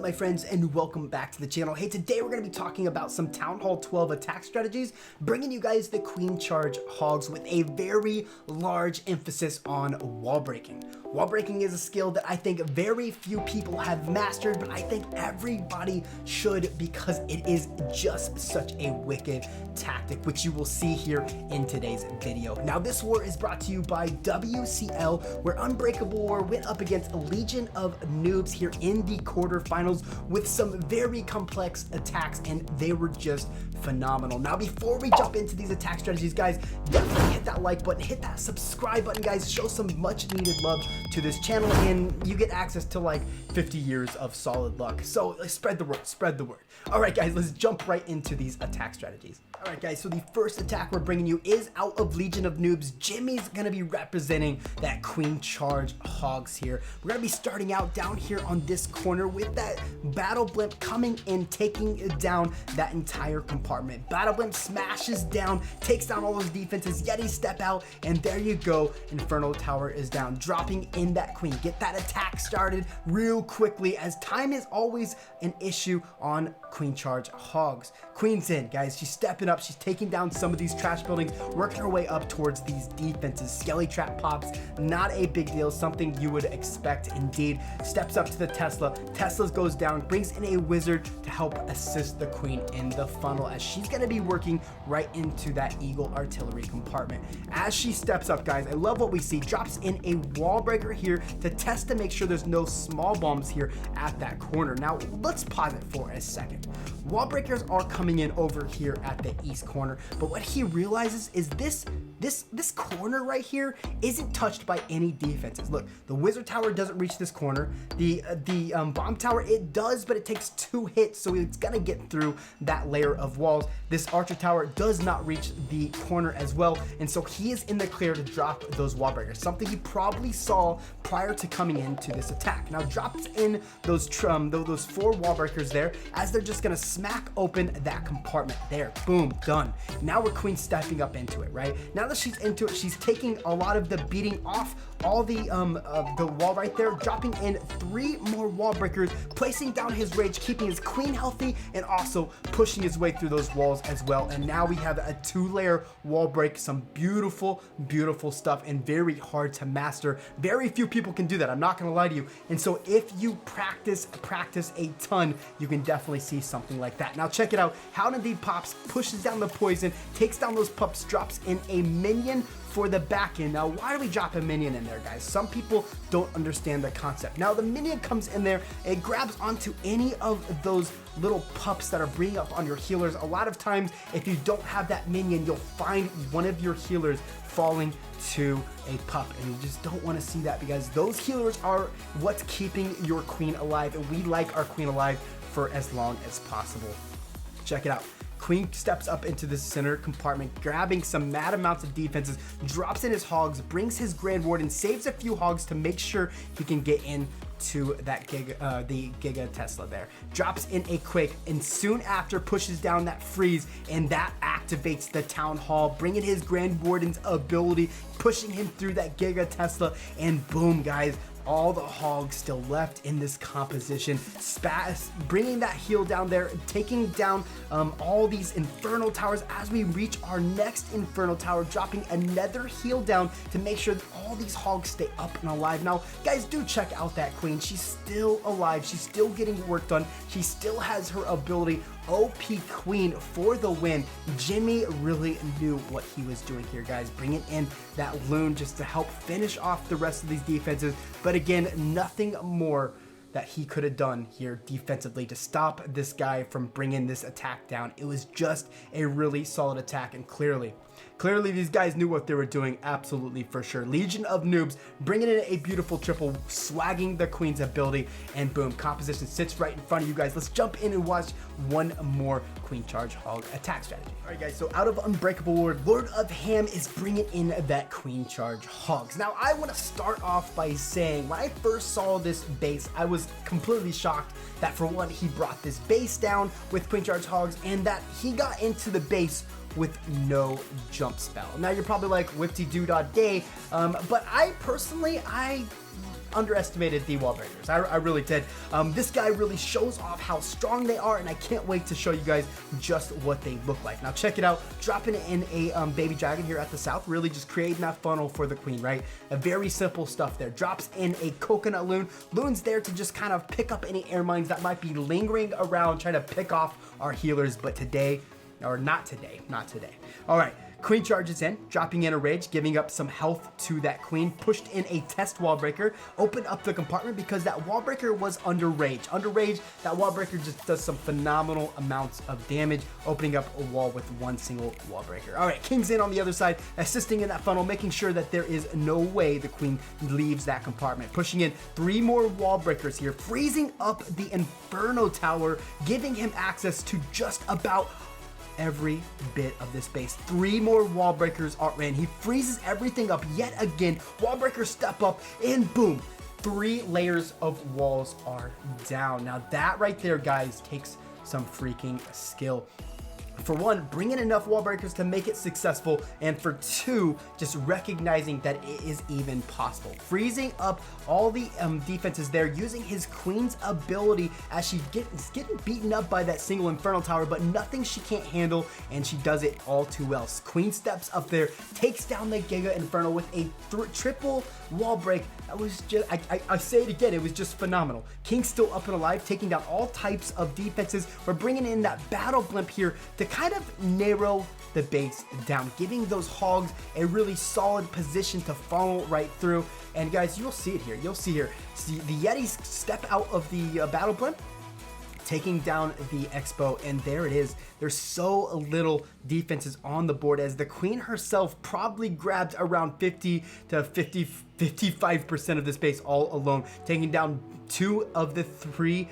up, my friends, and welcome back to the channel. Hey, today we're going to be talking about some Town Hall 12 attack strategies, bringing you guys the Queen Charge Hogs with a very large emphasis on wall breaking. Wall breaking is a skill that I think very few people have mastered, but I think everybody should because it is just such a wicked tactic, which you will see here in today's video. Now, this war is brought to you by WCL, where Unbreakable War went up against a legion of noobs here in the quarterfinals with some very complex attacks, and they were just phenomenal. Now, before we jump into these attack strategies, guys, definitely hit that like button, hit that subscribe button, guys. Show some much needed love to this channel, and you get access to like 50 years of solid luck. So spread the word, spread the word. All right, guys, let's jump right into these attack strategies. All right, guys, so the first attack we're bringing you is out of Legion of Noobs. Jimmy's gonna be representing that Queen Charge Hogs here. We're gonna be starting out down here on this corner with that Battle Blimp coming in, taking down that entire compartment. Battle Blimp smashes down, takes down all those defenses. Yeti step out, and there you go. Inferno Tower is down, dropping in that Queen. Get that attack started real quickly, as time is always an issue on Queen Charge Hogs. Queen's in, guys. She's stepping up. She's taking down some of these trash buildings, working her way up towards these defenses. Skelly Trap pops, not a big deal, something you would expect indeed. Steps up to the Tesla. Tesla goes down, brings in a wizard to help assist the Queen in the funnel, as she's going to be working right into that Eagle artillery compartment. As she steps up, guys, I love what we see. Drops in a wall breaker here to test to make sure there's no small bombs here at that corner. Now, let's pause it for a second. Wall breakers are coming in over here at the east corner, but what he realizes is this corner right here isn't touched by any defenses. Look, the wizard tower doesn't reach this corner. The bomb tower, it does, but it takes 2 hits, so it's gonna get through that layer of walls. This archer tower does not reach the corner as well, and so he is in the clear to drop those wall breakers, something you probably saw prior to coming into this attack. Now, drops in those 4 wall breakers there, as they're just gonna smack open that compartment there. Boom, done. Now we're Queen stepping up into it, right? Now that she's into it, she's taking a lot of the beating off all the wall right there, dropping in 3 more wall breakers, placing down his rage, keeping his Queen healthy, and also pushing his way through those walls as well. And now we have a 2-layer wall break. Some beautiful, beautiful stuff, and very hard to master. Very few people can do that, I'm not gonna lie to you. And so if you practice a ton, you can definitely see something like that. Now check it out. Hound indeed pops, pushes down the poison, takes down those pups, drops in a minion for the back end. Now, why do we drop a minion in there, guys? Some people don't understand the concept. Now, the minion comes in there, it grabs onto any of those little pups that are bringing up on your healers. A lot of times, if you don't have that minion, you'll find one of your healers falling to a pup, and you just don't want to see that, because those healers are what's keeping your Queen alive, and we like our Queen alive for as long as possible. Check it out. Queen steps up into the center compartment, grabbing some mad amounts of defenses, drops in his hogs, brings his Grand Warden, saves a few hogs to make sure he can get in to that the Giga Tesla there. Drops in a Quake, and soon after pushes down that freeze, and that activates the Town Hall, bringing his Grand Warden's ability, pushing him through that Giga Tesla, and boom, guys. All the hogs still left in this composition, bringing that heal down there, taking down all these Inferno Towers as we reach our next Inferno Tower, dropping another heal down to make sure that all these hogs stay up and alive. Now, guys, do check out that Queen. She's still alive. She's still getting work done. She still has her ability. OP Queen for the win. Jimmy really knew what he was doing here, guys, bringing in that loon just to help finish off the rest of these defenses. But again, nothing more that he could have done here defensively to stop this guy from bringing this attack down. It was just a really solid attack, and clearly these guys knew what they were doing, absolutely, for sure. Legion of Noobs bringing in a beautiful triple, swagging the Queen's ability, and boom, composition sits right in front of you guys. Let's jump in and watch one more Queen Charge Hog attack strategy. All right, guys, so out of Unbreakable War, Lord of Ham is bringing in that Queen Charge Hogs. Now, I want to start off by saying, when I first saw this base, I was completely shocked that, for one, he brought this base down with Queen Charge Hogs, and that he got into the base with no jump spell. Now you're probably like, whipty-doo-dah day, but I personally, underestimated the wall breakers. I really did. This guy really shows off how strong they are, and I can't wait to show you guys just what they look like. Now check it out, dropping it in a baby dragon here at the south, really just creating that funnel for the queen, right? A very simple stuff there. Drops in a coconut loon. Loon's there to just kind of pick up any air mines that might be lingering around, trying to pick off our healers, but today, or not today. All right. Queen charges in, dropping in a rage, giving up some health to that queen, pushed in a test wall breaker, opened up the compartment because that wall breaker was under rage. Under rage, that wall breaker just does some phenomenal amounts of damage, opening up a wall with one single wall breaker. All right, King's in on the other side, assisting in that funnel, making sure that there is no way the queen leaves that compartment. Pushing in 3 more wall breakers here, freezing up the Inferno Tower, giving him access to just about every bit of this base. 3 more wall breakers are in. He freezes everything up yet again. Wall breakers step up and boom, 3 layers of walls are down. Now that right there, guys, takes some freaking skill. For one, bringing enough wall breakers to make it successful, and for 2, just recognizing that it is even possible. Freezing up all the defenses there, using his queen's ability as she gets getting beaten up by that single Infernal Tower, but nothing she can't handle, and she does it all too well. Queen steps up there, takes down the Giga Inferno with a triple wall break. That was just, I say it again, it was just phenomenal. King's still up and alive, taking down all types of defenses. We're bringing in that battle blimp here to kind of narrow the base down, giving those hogs a really solid position to funnel right through. And guys, you'll see it here. You'll see here. See the Yetis step out of the battle blimp, taking down the Expo, and there it is. There's so little defenses on the board as the queen herself probably grabbed around 50 to 55% of the space all alone, taking down 2 of the 3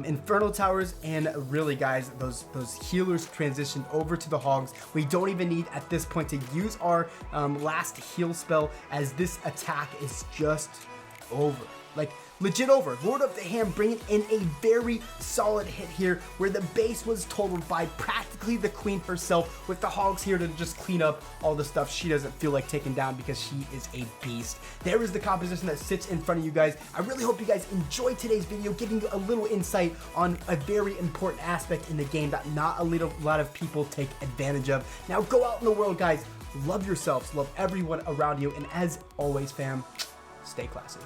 Inferno Towers, and really, guys, those healers transitioned over to the Hogs. We don't even need at this point to use our last heal spell, as this attack is just over. Like, legit over. Lord of the Ham bringing in a very solid hit here, where the base was totaled by practically the queen herself, with the Hogs here to just clean up all the stuff she doesn't feel like taking down because she is a beast. There is the composition that sits in front of you guys. I really hope you guys enjoyed today's video, giving you a little insight on a very important aspect in the game that not a lot of people take advantage of. Now go out in the world, guys. Love yourselves, love everyone around you, and as always, fam, stay classy.